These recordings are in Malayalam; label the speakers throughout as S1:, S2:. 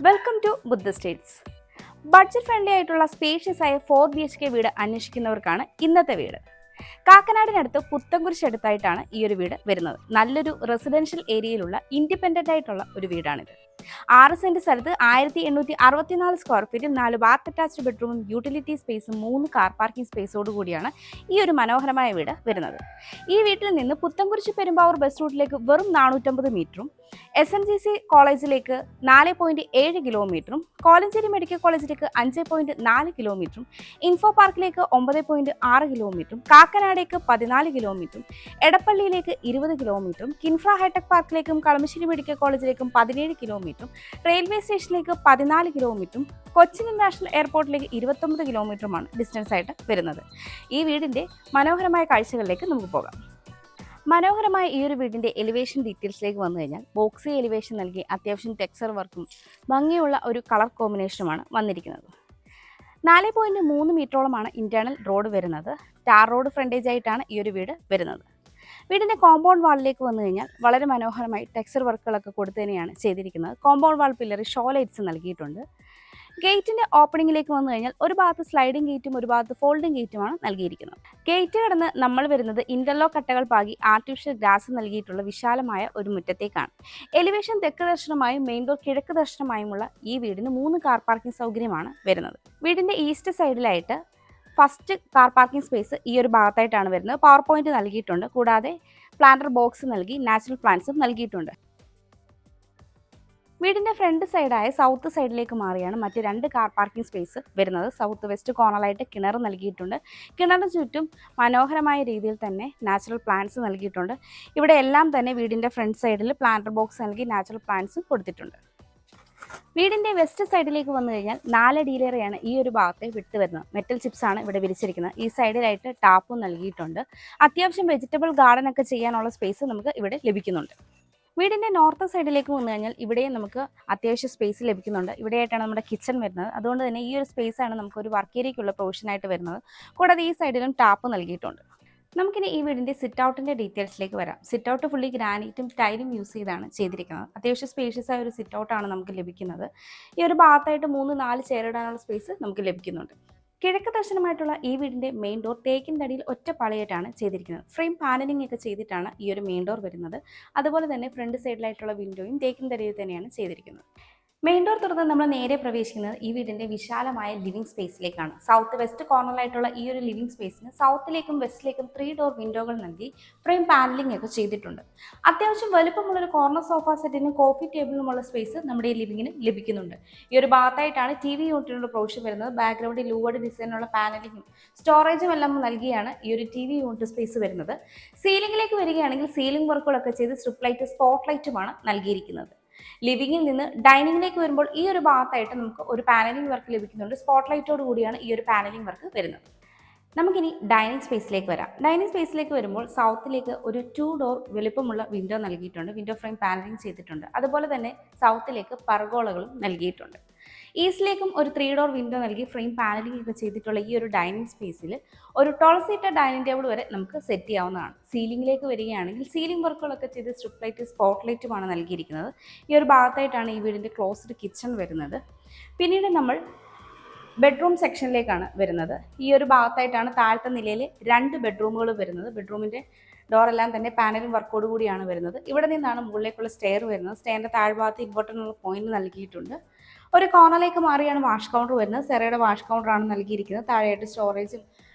S1: Welcome to Buddha states. Budget friendly ആയിട്ടുള്ള സ്പേഷ്യസ് ആയ 4 BHK വീട് അന്വേഷിക്കുന്നവർക്കാണ് ഇന്നത്തെ വീട്. കാക്കനാടിനടുത്ത് പുത്തൻകുരിശ് അടുത്തായിട്ടാണ് ഈ ഒരു വീട് വരുന്നത്. നല്ലൊരു റെസിഡൻഷ്യൽ ഏരിയയിലുള്ള ഇൻഡിപെൻഡന്റ് ആയിട്ടുള്ള ഒരു വീടാണിത്. 6 സെന്റ് സ്ഥലത്ത് 1864 സ്ക്വയർ ഫീറ്റിൽ 4 ബാത്ത് അറ്റാച്ച്ഡ് ബെഡ്റൂമും യൂട്ടിലിറ്റി സ്പേസും 3 കാർ പാർക്കിംഗ് സ്പേസോട് കൂടിയാണ് ഈ ഒരു മനോഹരമായ വീട് വരുന്നത്. ഈ വീട്ടിൽ നിന്ന് പുത്തൻകുരിശ് പെരുമ്പാവൂർ ബസ് റൂട്ടിലേക്ക് വെറും 450 മീറ്ററും SNGC കോളേജിലേക്ക് 4.7 കിലോമീറ്ററും കോലഞ്ചേരി മെഡിക്കൽ കോളേജിലേക്ക് 5.4 കിലോമീറ്ററും ഇൻഫോ പാർക്കിലേക്ക് 9.6 കിലോമീറ്ററും കാക്കനാടേക്ക് 14 കിലോമീറ്ററും എടപ്പള്ളിയിലേക്ക് 20 കിലോമീറ്ററും കിൻഫ്ര ഹൈടെക് പാർക്കിലേക്കും കളമശ്ശേരി മെഡിക്കൽ കോളേജിലേക്കും 17 കിലോമീറ്ററും റെയിൽവേ സ്റ്റേഷനിലേക്ക് 14 കിലോമീറ്ററും കൊച്ചിൻ ഇന്റർനാഷണൽ എയർപോർട്ടിലേക്ക് 29 കിലോമീറ്ററുമാണ് ഡിസ്റ്റൻസ് ആയിട്ട് വരുന്നത്. ഈ വീടിൻ്റെ മനോഹരമായ കാഴ്ചകളിലേക്ക് നമുക്ക് പോകാം. മനോഹരമായ ഈ ഒരു വീടിൻ്റെ എലിവേഷൻ ഡീറ്റെയിൽസിലേക്ക് വന്നു കഴിഞ്ഞാൽ ബോക്സി എലിവേഷൻ നൽകി അത്യാവശ്യം ടെക്സ്ചർ വർക്കും ഭംഗിയുള്ള ഒരു കളർ കോമ്പിനേഷനുമാണ് വന്നിരിക്കുന്നത്. 4.3 മീറ്ററോളമാണ് ഇന്റേണൽ റോഡ് വരുന്നത്. ടാർ റോഡ് ഫ്രണ്ടേജ് ആയിട്ടാണ് ഈ ഒരു വീട് വരുന്നത്. വീടിൻ്റെ കോമ്പൗണ്ട് വാളിലേക്ക് വന്നു കഴിഞ്ഞാൽ വളരെ മനോഹരമായി ടെക്സ്ചർ വർക്കുകളൊക്കെ കൊടുത്തതിനെയാണ് ചെയ്തിരിക്കുന്നത്. കോമ്പൗണ്ട് വാൾ പില്ലറിൽ ഷോ ലൈറ്റ്സ് നൽകിയിട്ടുണ്ട്. ഗേറ്റിൻ്റെ ഓപ്പണിങ്ങിലേക്ക് വന്നു കഴിഞ്ഞാൽ ഒരു ഭാഗത്ത് സ്ലൈഡിംഗ് ഗേറ്റും ഒരു ഭാഗത്ത് ഫോൾഡിംഗ് ഗേറ്റുമാണ് നൽകിയിരിക്കുന്നത്. ഗേറ്റ് കടന്ന് നമ്മൾ വരുന്നത് ഇന്റർലോക്ക് കട്ടകൾ പാകി ആർട്ടിഫിഷ്യൽ ഗ്രാസ് നൽകിയിട്ടുള്ള വിശാലമായ ഒരു മുറ്റത്തേക്കാണ്. എലിവേഷൻ തെക്ക് ദർശനമായും മെയിൻ ഡോർ കിഴക്ക് ദർശനമായുമുള്ള ഈ വീടിന് 3 കാർ പാർക്കിംഗ് സൗകര്യമാണ് വരുന്നത്. വീടിൻ്റെ ഈസ്റ്റ് സൈഡിലായിട്ട് ഫസ്റ്റ് കാർ പാർക്കിംഗ് സ്പേസ് ഈ ഒരു ഭാഗത്തായിട്ടാണ് വരുന്നത്. പവർ പോയിന്റ് നൽകിയിട്ടുണ്ട്. കൂടാതെ പ്ലാന്റർ ബോക്സ് നൽകി നാച്ചുറൽ പ്ലാന്റ്സും നൽകിയിട്ടുണ്ട്. വീടിൻ്റെ ഫ്രണ്ട് സൈഡായ സൗത്ത് സൈഡിലേക്ക് മാറിയാണ് മറ്റ് 2 കാർ പാർക്കിംഗ് സ്പേസ് വരുന്നത്. സൗത്ത് വെസ്റ്റ് കോർണറായിട്ട് കിണർ നൽകിയിട്ടുണ്ട്. കിണറിന് ചുറ്റും മനോഹരമായ രീതിയിൽ തന്നെ നാച്ചുറൽ പ്ലാന്റ്സ് നൽകിയിട്ടുണ്ട്. ഇവിടെ എല്ലാം തന്നെ വീടിൻ്റെ ഫ്രണ്ട് സൈഡിൽ പ്ലാന്റർ ബോക്സ് നൽകി നാച്ചുറൽ പ്ലാന്റ്സും കൊടുത്തിട്ടുണ്ട്. വീടിൻ്റെ വെസ്റ്റ് സൈഡിലേക്ക് വന്നു കഴിഞ്ഞാൽ 4 അടിയിലേറെയാണ് ഈ ഒരു ഭാഗത്തെ വിട്ട് വരുന്നത്. മെറ്റൽ ചിപ്സ് ആണ് ഇവിടെ വിരിച്ചിരിക്കുന്നത്. ഈ സൈഡിലായിട്ട് ടാപ്പും നൽകിയിട്ടുണ്ട്. അത്യാവശ്യം വെജിറ്റബിൾ ഗാർഡൻ ഒക്കെ ചെയ്യാനുള്ള സ്പേസ് നമുക്ക് ഇവിടെ ലഭിക്കുന്നുണ്ട്. വീടിൻ്റെ നോർത്ത് സൈഡിലേക്ക് വന്നു കഴിഞ്ഞാൽ ഇവിടെയും നമുക്ക് അത്യാവശ്യം സ്പേസ് ലഭിക്കുന്നുണ്ട്. ഇവിടെയായിട്ടാണ് നമ്മുടെ കിച്ചൺ വരുന്നത്. അതുകൊണ്ട് തന്നെ ഈ ഒരു സ്പേസാണ് നമുക്കൊരു വർക്ക് ഏരിയയ്ക്കുള്ള പ്രൊവിഷനായിട്ട് വരുന്നത്. കൂടാതെ ഈ സൈഡിലും ടാപ്പ് നൽകിയിട്ടുണ്ട്. നമുക്കിനി ഈ വീടിൻ്റെ സിറ്റ് ഔട്ടിൻ്റെ ഡീറ്റെയിൽസിലേക്ക് വരാം. സിറ്റ് ഔട്ട് ഫുള്ളി ഗ്രാനൈറ്റും ടൈലും യൂസ് ചെയ്താണ് ചെയ്തിരിക്കുന്നത്. അത്യാവശ്യം സ്പേഷ്യസ് ആയ ഒരു സിറ്റ് ഔട്ടാണ് നമുക്ക് ലഭിക്കുന്നത്. ഈ ഒരു ഭാഗത്തായിട്ട് 3-4 ചെയർ ഇടാനുള്ള സ്പേസ് നമുക്ക് ലഭിക്കുന്നുണ്ട്. കിഴക്ക് ദർശനമായിട്ടുള്ള ഈ വീടിൻ്റെ മെയിൻ ഡോർ തേക്കിൻ തടിയിൽ ഒറ്റ പാളിയായിട്ടാണ് ചെയ്തിരിക്കുന്നത്. ഫ്രെയിം പാനലിംഗ് ഒക്കെ ചെയ്തിട്ടാണ് ഈ ഒരു മെയിൻ ഡോർ വരുന്നത്. അതുപോലെ തന്നെ ഫ്രണ്ട് സൈഡിലായിട്ടുള്ള വിൻഡോയും തേക്കിൻ തടിയിൽ തന്നെയാണ് ചെയ്തിരിക്കുന്നത്. മെയിൻ ഡോർ തുറന്ന് നമ്മൾ നേരെ പ്രവേശിക്കുന്നത് ഈ വീടിൻ്റെ വിശാലമായ ലിവിംഗ് സ്പേസിലേക്കാണ്. സൗത്ത് വെസ്റ്റ് കോർണറിലായിട്ടുള്ള ഈ ഒരു ലിവിംഗ് സ്പേസിന് സൗത്തിലേക്കും വെസ്റ്റിലേക്കും 3 ഡോർ വിൻഡോകൾ നൽകി ഫ്രെയിം പാനലിംഗ് ഒക്കെ ചെയ്തിട്ടുണ്ട്. അത്യാവശ്യം വലുപ്പമുള്ളൊരു കോർണർ സോഫ സെറ്റിനും കോഫി ടേബിളിനുമുള്ള സ്പേസ് നമ്മുടെ ഈ ലിവിങ്ങിന് ലഭിക്കുന്നുണ്ട്. ഈ ഒരു ഭാഗത്തായിട്ടാണ് TV യൂണിറ്റിനുള്ള പ്രൊവിഷൻ വരുന്നത്. ബാക്ക്ഗ്രൗണ്ടിൽ ലൂവർഡ് ഡിസൈനുള്ള പാനലിങ്ങും സ്റ്റോറേജും എല്ലാം നൽകിയാണ് ഈ ഒരു TV യൂണിറ്റ് സ്പേസ് വരുന്നത്. സീലിംഗിലേക്ക് വരികയാണെങ്കിൽ സീലിംഗ് വർക്കുകളൊക്കെ ചെയ്ത് സ്ട്രിപ്പ് ലൈറ്റ് സ്പോട്ട് ലൈറ്റുമാണ് നൽകിയിരിക്കുന്നത്. ലിവിങ്ങിൽ നിന്ന് ഡൈനിങ്ങിലേക്ക് വരുമ്പോൾ ഈ ഒരു ഭാഗത്തായിട്ട് നമുക്ക് ഒരു പാനലിംഗ് വർക്ക് ലഭിക്കുന്നുണ്ട്. സ്പോട്ട് ലൈറ്റോട് കൂടിയാണ് ഈ ഒരു പാനലിംഗ് വർക്ക് വരുന്നത്. നമുക്കിനി ഡൈനിങ് സ്പേസിലേക്ക് വരാം. ഡൈനിങ് സ്പേസിലേക്ക് വരുമ്പോൾ സൗത്തിലേക്ക് ഒരു 2 ഡോർ വലുപ്പമുള്ള വിൻഡോ നൽകിയിട്ടുണ്ട്. വിൻഡോ ഫ്രെയിം പാനലിംഗ് ചെയ്തിട്ടുണ്ട്. അതുപോലെ തന്നെ സൗത്തിലേക്ക് പർഗോളകളും നൽകിയിട്ടുണ്ട്. ഈസ്റ്റിലേക്കും ഒരു 3 ഡോർ വിൻഡോ നൽകി ഫ്രെയിം പാനലിംഗ് ഒക്കെ ചെയ്തിട്ടുള്ള ഈ ഒരു ഡൈനിങ് സ്പേസിൽ ഒരു 12 സീറ്റർ ഡൈനിങ് ടേബിൾ വരെ നമുക്ക് സെറ്റ് ചെയ്യാവുന്നതാണ്. സീലിംഗിലേക്ക് വരികയാണെങ്കിൽ സീലിംഗ് വർക്കുകളൊക്കെ ചെയ്ത് സ്ട്രിപ്പ് ലൈറ്റ് സ്പോട്ട് ലൈറ്റുമാണ് നൽകിയിരിക്കുന്നത്. ഈ ഒരു ഭാഗത്തായിട്ടാണ് ഈ വീടിൻ്റെ ക്ലോസ്ഡ് കിച്ചൺ വരുന്നത്. പിന്നീട് നമ്മൾ ബെഡ്റൂം സെക്ഷനിലേക്കാണ് വരുന്നത്. ഈ ഒരു ഭാഗത്തായിട്ടാണ് താഴത്തെ നിലയിൽ 2 ബെഡ്റൂമുകൾ വരുന്നത്. ബെഡ്റൂമിൻ്റെ ഡോറെല്ലാം തന്നെ പാനലും വർക്കോട് കൂടിയാണ് വരുന്നത്. ഇവിടെ നിന്നാണ് മുകളിലേക്കുള്ള സ്റ്റെയർ വരുന്നത്. സ്റ്റെയറിൻ്റെ താഴ്ഭാഗത്ത് ഇൻവെർട്ടറിനുള്ള പോയിന്റ് നൽകിയിട്ടുണ്ട്. ഒരു കോർണറിലേക്ക് മാറിയാണ് വാഷ് കൗണ്ടർ വരുന്നത്. സെറയുടെ വാഷ് കൗണ്ടറാണ് നൽകിയിരിക്കുന്നത്. താഴെയായിട്ട് സ്റ്റോറേജും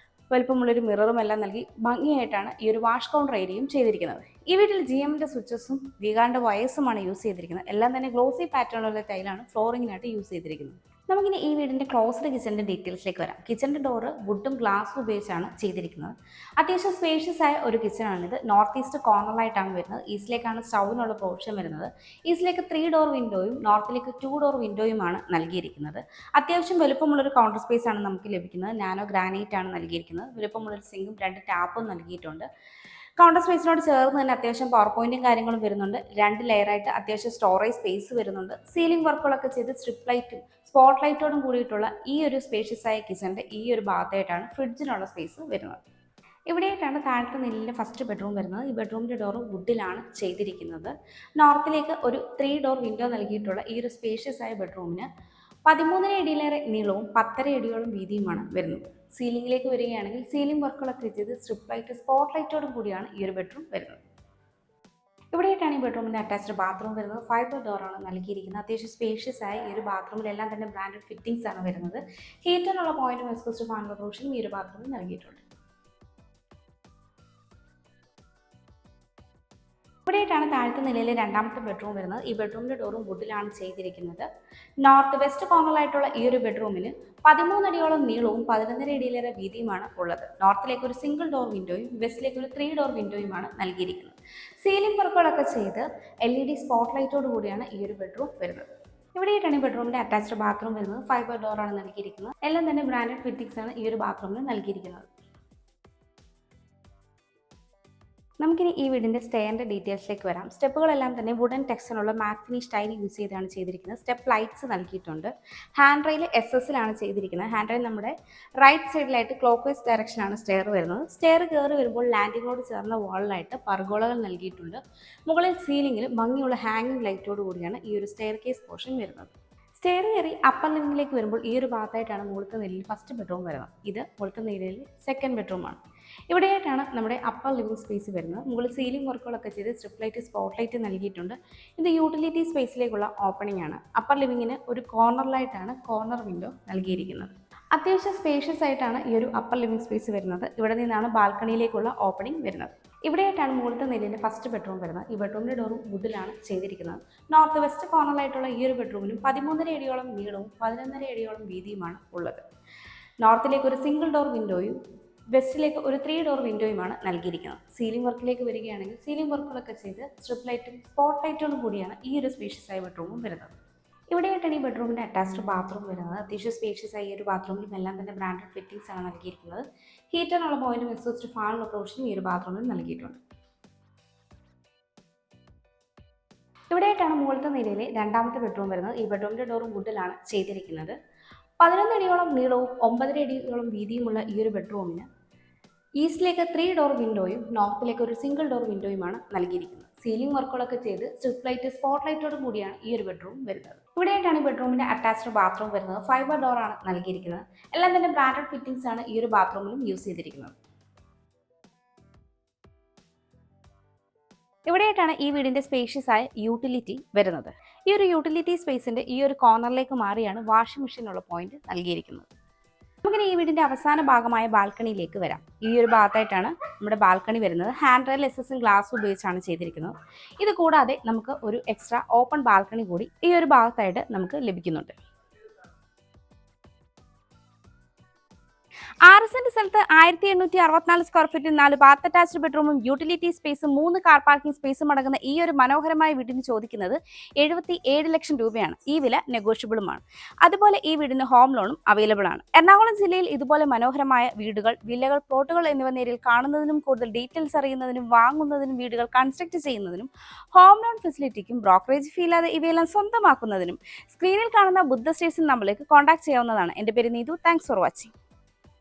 S1: വലുപ്പമുള്ളൊരു മിററും എല്ലാം നൽകി ഭംഗിയായിട്ടാണ് ഈ ഒരു വാഷ് കൗണ്ടർ ഏരിയയും ചെയ്തിരിക്കുന്നത്. ഈ വീട്ടിൽ GMൻ്റെ സ്വിച്ചസും വികാറിൻ്റെ വയസ്സുമാണ് യൂസ് ചെയ്തിരിക്കുന്നത്. എല്ലാം തന്നെ ഗ്ലോസി പാറ്റേണുള്ള ടൈലാണ് ഫ്ലോറിങ്ങിനായിട്ട് യൂസ് ചെയ്തിരിക്കുന്നത്. നമുക്കിനി ഈ വീടിൻ്റെ ക്ലോസ്ഡ് കിച്ചൻ്റെ ഡീറ്റെയിൽസിലേക്ക് വരാം. കിച്ചൻ്റെ ഡോറ് വുഡും ഗ്ലാസും ഉപയോഗിച്ചാണ് ചെയ്തിരിക്കുന്നത്. അത്യാവശ്യം സ്പേഷ്യസ് ആയ ഒരു കിച്ചണാണിത്. നോർത്ത് ഈസ്റ്റ് കോർണറിലായിട്ടാണ് വരുന്നത്. ഈസ്റ്റിലേക്കാണ് സ്റ്റൗവിനുള്ള പ്രൊവിഷൻ വരുന്നത്. ഈസ്റ്റിലേക്ക് 3 ഡോർ വിൻഡോയും നോർത്തിലേക്ക് 2 ഡോർ വിൻഡോയുമാണ് നൽകിയിരിക്കുന്നത്. അത്യാവശ്യം വലുപ്പമുള്ളൊരു കൗണ്ടർ സ്പേസ് ആണ് നമുക്ക് ലഭിക്കുന്നത്. നാനോ ഗ്രാനൈറ്റ് ആണ് നൽകിയിരിക്കുന്നത്. വലുപ്പമുള്ളൊരു സിങ്കും 2 ടാപ്പും നൽകിയിട്ടുണ്ട്. കൗണ്ടർ സ്പേസിനോട് ചേർന്ന് തന്നെ അത്യാവശ്യം പവർ പോയിന്റും കാര്യങ്ങളും വരുന്നുണ്ട്. 2 ലെയറായിട്ട് അത്യാവശ്യം സ്റ്റോറേജ് സ്പേസ് വരുന്നുണ്ട്. സീലിംഗ് വർക്കുകളൊക്കെ ചെയ്ത് സ്ട്രിപ്പ് ലൈറ്റും സ്പോട്ട് ലൈറ്റോടും കൂടിയിട്ടുള്ള ഈ ഒരു സ്പേഷ്യസ് ആയ കിച്ചൻ്റെ ഈ ഒരു ഭാഗത്തായിട്ടാണ് ഫ്രിഡ്ജിനുള്ള സ്പേസ് വരുന്നത്. ഇവിടെയായിട്ടാണ് താഴത്തെ നിലയിലെ ഫസ്റ്റ് ബെഡ്റൂം വരുന്നത്. ഈ ബെഡ്റൂമിൻ്റെ ഡോറ് വുഡിലാണ് ചെയ്തിരിക്കുന്നത്. നോർത്തിലേക്ക് ഒരു 3 ഡോർ വിൻഡോ നൽകിയിട്ടുള്ള ഈ ഒരു സ്പേഷ്യസ് ആയ ബെഡ്റൂമിന് 13 അടിയിലേറെ നീളവും 10.5 അടിയോളം വീതിയുമാണ് വരുന്നത്. സീലിംഗിലേക്ക് വരികയാണെങ്കിൽ സീലിംഗ് വർക്കുകളൊക്കെ ചെയ്ത് സ്ട്രിപ്പ് ലൈറ്റ് സ്പോട്ട് ലൈറ്റോടും കൂടിയാണ് ഈ ഒരു ബെഡ്റൂം വരുന്നത്. ഇവിടെയായിട്ടാണ് ഈ ബെഡ്റൂമിൻ്റെ അറ്റാച്ച്ഡ് ബാത്റൂം വരുന്നത്. ഫൈബർ ഡോറാണ് നൽകിയിരിക്കുന്നത്. അത്യാവശ്യം സ്പേഷ്യസ് ആയി ഈ ഒരു ബാത്റൂമിലെല്ലാം തന്നെ ബ്രാൻഡഡ് ഫിറ്റിംഗ്സ് ആണ് വരുന്നത്. ഹീറ്ററിനുള്ള പോയിന്റും എക്സ്പോസ്റ്റ് ഫാൻ പ്രൊവിഷനും ഈ ഒരു ബാത്റൂമിൽ നൽകിയിട്ടുണ്ട്. ഇവിടെയായിട്ടാണ് താഴത്തെ നിലയിലെ രണ്ടാമത്തെ ബെഡ്റൂം വരുന്നത്. ഈ ബെഡ്റൂമിൻ്റെ ഡോറും വുഡിലാണ് ചെയ്തിരിക്കുന്നത്. നോർത്ത് വെസ്റ്റ് കോർണറായിട്ടുള്ള ഈ ഒരു ബെഡ്റൂമിന് 13 അടിയോളം നീളവും 11.5 അടിയിലേറെ വീതിയുമാണ് ഉള്ളത്. നോർത്തിലേക്ക് ഒരു സിംഗിൾ ഡോർ വിൻഡോയും വെസ്റ്റിലേക്ക് ഒരു 3 ഡോർ വിൻഡോയുമാണ് നൽകിയിരിക്കുന്നത്. സീലിംഗ് വർക്കുകളൊക്കെ ചെയ്ത് LED സ്പോട്ട് ലൈറ്റോട് കൂടിയാണ് ഈ ഒരു ബെഡ്റൂം വരുന്നത്. ഇവിടെയായിട്ടാണ് ഈ ബെഡ്റൂമിൻ്റെ അറ്റാച്ച്ഡ് ബാത്റൂം വരുന്നത്. ഫൈബർ ഡോറാണ് നൽകിയിരിക്കുന്നത്. എല്ലാം തന്നെ ബ്രാൻഡഡ് ഫിറ്റിംഗ്സ് ആണ് ഈ ഒരു ബാത്റൂമിൽ നൽകിയിരിക്കുന്നത്. നമുക്കിനി ഈ വീടിൻ്റെ സ്റ്റെയറിൻ്റെ ഡീറ്റെയിൽസിലേക്ക് വരാം. സ്റ്റെപ്പുകളെല്ലാം തന്നെ വുഡൻ ടെക്സ്ചറിലുള്ള മാറ്റ് ഫിനിഷ് ടൈൽ യൂസ് ചെയ്താണ് ചെയ്തിരിക്കുന്നത്. സ്റ്റെപ്പ് ലൈറ്റ്സ് നൽകിയിട്ടുണ്ട്. ഹാൻഡ് റെയിൽ SS-ലാണ് ചെയ്തിരിക്കുന്നത്. ഹാൻഡ് റെയിൽ നമ്മുടെ റൈറ്റ് സൈഡിലായിട്ട് ക്ലോക്ക് വൈസ് ഡയറക്ഷനാണ് സ്റ്റെയർ വരുന്നത്. സ്റ്റെയർ കയറി വരുമ്പോൾ ലാൻഡിങ്ങോട് ചേർന്ന വാളിലായിട്ട് പർഗോളകൾ നൽകിയിട്ടുണ്ട്. മുകളിൽ സീലിംഗിൽ ഭംഗിയുള്ള ഹാങ്ങിങ് ലൈറ്റോട് കൂടിയാണ് ഈ ഒരു സ്റ്റെയർ കേസ് പോർഷൻ വരുന്നത്. സ്റ്റെയർ കയറി അപ്പർ ലിവിംഗിലേക്ക് വരുമ്പോൾ ഈ ഒരു ഭാഗത്തായിട്ടാണ് മുകളിലത്തെ നിലയിൽ ഫസ്റ്റ് ബെഡ്റൂം വരുന്നത്. ഇത് മുകളിലത്തെ നിലയിൽ സെക്കൻഡ് ബെഡ്റൂമാണ്. ഇവിടെയായിട്ടാണ് നമ്മുടെ അപ്പർ ലിവിംഗ് സ്പേസ് വരുന്നത്. മുകളിൽ സീലിംഗ് വർക്കുകളൊക്കെ ചെയ്ത് സ്ട്രിപ്പ് ലൈറ്റ് സ്പോട്ട് ലൈറ്റ് നൽകിയിട്ടുണ്ട്. ഇത് യൂട്ടിലിറ്റി സ്പേസിലേക്കുള്ള ഓപ്പണിംഗ് ആണ്. അപ്പർ ലിവിങ്ങിന് ഒരു കോർണറിലായിട്ടാണ് കോർണർ വിൻഡോ നൽകിയിരിക്കുന്നത്. അത്യാവശ്യം സ്പേഷ്യസ് ആയിട്ടാണ് ഈ ഒരു അപ്പർ ലിവിംഗ് സ്പേസ് വരുന്നത്. ഇവിടെ നിന്നാണ് ബാൽക്കണിയിലേക്കുള്ള ഓപ്പണിംഗ് വരുന്നത്. ഇവിടെയായിട്ടാണ് മുകളിലത്തെ നിലയിലെ ഫസ്റ്റ് ബെഡ്റൂം വരുന്നത്. ഈ ബെഡ്റൂമിൻ്റെ ഡോറും വുഡിലാണ് ചെയ്തിരിക്കുന്നത്. നോർത്ത് വെസ്റ്റ് കോർണറിലായിട്ടുള്ള ഈ ഒരു ബെഡ്റൂമിനും 13.5 അടിയോളം നീളവും 11.5 അടിയോളം വീതിയുമാണ് ഉള്ളത്. നോർത്തിലേക്ക് ഒരു സിംഗിൾ ഡോർ വിൻഡോയും വെസ്റ്റിലേക്ക് ഒരു 3 ഡോർ വിൻഡോയുമാണ് നൽകിയിരിക്കുന്നത്. സീലിംഗ് വർക്കിലേക്ക് വരികയാണെങ്കിൽ സീലിംഗ് വർക്കുകളൊക്കെ ചെയ്ത് സ്ട്രിപ്പ് ലൈറ്റും സ്പോട്ട് ലൈറ്റോടും കൂടിയാണ് ഈ ഒരു സ്പേഷ്യസ് ആയ ബെഡ്റൂമും വരുന്നത്. ഇവിടെയായിട്ടാണ് ഈ ബെഡ്റൂമിൻ്റെ അറ്റാച്ച്ഡ് ബാത്റൂം വരുന്നത്. അത്യാവശ്യം സ്പേഷ്യസ് ആയി ഒരു ബാത്റൂമിലും എല്ലാം തന്നെ ബ്രാൻഡഡ് ഫിറ്റിംഗ്സ് ആണ് നൽകിയിരിക്കുന്നത്. ഹീറ്ററിനുള്ള പോയിന്റും എക്സോസ്റ്റ് ഫാനുള്ള പ്രൊവിഷനും ഈ ഒരു ബാത്റൂമിൽ നൽകിയിട്ടുണ്ട്. ഇവിടെയായിട്ടാണ് മുകളിലത്തെ നിലയിലെ രണ്ടാമത്തെ ബെഡ്റൂം വരുന്നത്. ഈ ബെഡ്റൂമിൻ്റെ ഡോറും വുഡിലാണ് ചെയ്തിരിക്കുന്നത്. 11 അടിയോളം നീളവും 9.5 അടിയോളം വീതിയുമുള്ള ഈ ഒരു ബെഡ്റൂമിന് ഈസ്റ്റിലേക്ക് 3 ഡോർ വിൻഡോയും നോർത്തിലേക്ക് ഒരു സിംഗിൾ ഡോർ വിൻഡോയുമാണ് നൽകിയിരിക്കുന്നത്. സീലിംഗ് വർക്കുകളൊക്കെ ചെയ്ത് സ്ട്രിപ്പ് ലൈറ്റ് സ്പോട്ട് ലൈറ്റോടും കൂടിയാണ് ഈ ഒരു ബെഡ്റൂം വരുന്നത്. ഇവിടെയായിട്ടാണ് ഈ ബെഡ്റൂമിൻ്റെ അറ്റാച്ച്ഡ് ബാത്റൂം വരുന്നത്. ഫൈബർ ഡോറാണ് നൽകിയിരിക്കുന്നത്. എല്ലാം തന്നെ ബ്രാൻഡഡ് ഫിറ്റിംഗ്സ് ആണ് ഈ ഒരു ബാത്റൂമിലും യൂസ് ചെയ്തിരിക്കുന്നത്. ഇവിടെയായിട്ടാണ് ഈ വീടിൻ്റെ സ്പേഷ്യസ് ആയ യൂട്ടിലിറ്റി വരുന്നത്. ഈ ഒരു യൂട്ടിലിറ്റി സ്പേസിൻ്റെ ഈ ഒരു കോർണറിലേക്ക് മാറിയാണ് വാഷിംഗ് മെഷീനുള്ള പോയിന്റ് നൽകിയിരിക്കുന്നത്. നമുക്കിനി ഈ വീടിൻ്റെ അവസാന ഭാഗമായ ബാൽക്കണിയിലേക്ക് വരാം. ഈ ഒരു ഭാഗത്തായിട്ടാണ് നമ്മുടെ ബാൽക്കണി വരുന്നത്. ഹാൻഡ് റെയിൽ SS ഗ്ലാസ് ഉപയോഗിച്ചാണ് ചെയ്തിരിക്കുന്നത്. ഇത് കൂടാതെ നമുക്ക് ഒരു എക്സ്ട്രാ ഓപ്പൺ ബാൽക്കണി കൂടി ഈ ഒരു ഭാഗത്തായിട്ട് നമുക്ക് ലഭിക്കുന്നുണ്ട്. 6 സെന്റ് സ്ഥലത്ത് 1864 സ്ക്വയർ ഫീറ്റിൽ 4 ബാത്ത് അറ്റാച്ച്ഡ് ബെഡ്റൂമും യൂട്ടിലിറ്റി സ്പേസും 3 കാർ പാർക്കിംഗ് സ്പേസും അടങ്ങുന്ന ഈ ഒരു മനോഹരമായ വീടിന് ചോദിക്കുന്നത് 77 ലക്ഷം രൂപയാണ്. ഈ വില നെഗോഷ്യബിളുമാണ്. അതുപോലെ ഈ വീടിന് ഹോം ലോണും അവൈലബിൾ ആണ്. എറണാകുളം ജില്ലയിൽ ഇതുപോലെ മനോഹരമായ വീടുകൾ, വില്ലകൾ, പ്ലോട്ടുകൾ എന്നിവ നേരിൽ കാണുന്നതിനും കൂടുതൽ ഡീറ്റെയിൽസ് അറിയുന്നതിനും വാങ്ങുന്നതിനും വീടുകൾ കൺസ്ട്രക്ട് ചെയ്യുന്നതിനും ഹോം ലോൺ ഫെസിലിറ്റിക്കും ബ്രോക്കറേജ് ഫീ ഇല്ലാതെ ഇവയെല്ലാം സ്വന്തമാക്കുന്നതിനും സ്ക്രീനിൽ കാണുന്ന ബുദ്ധ സ്റ്റേഷൻ നമ്പറിലേക്ക് കോൺടാക്ട് ചെയ്യാവുന്നതാണ്. എൻ്റെ പേര് നീതു. Thanks for watching.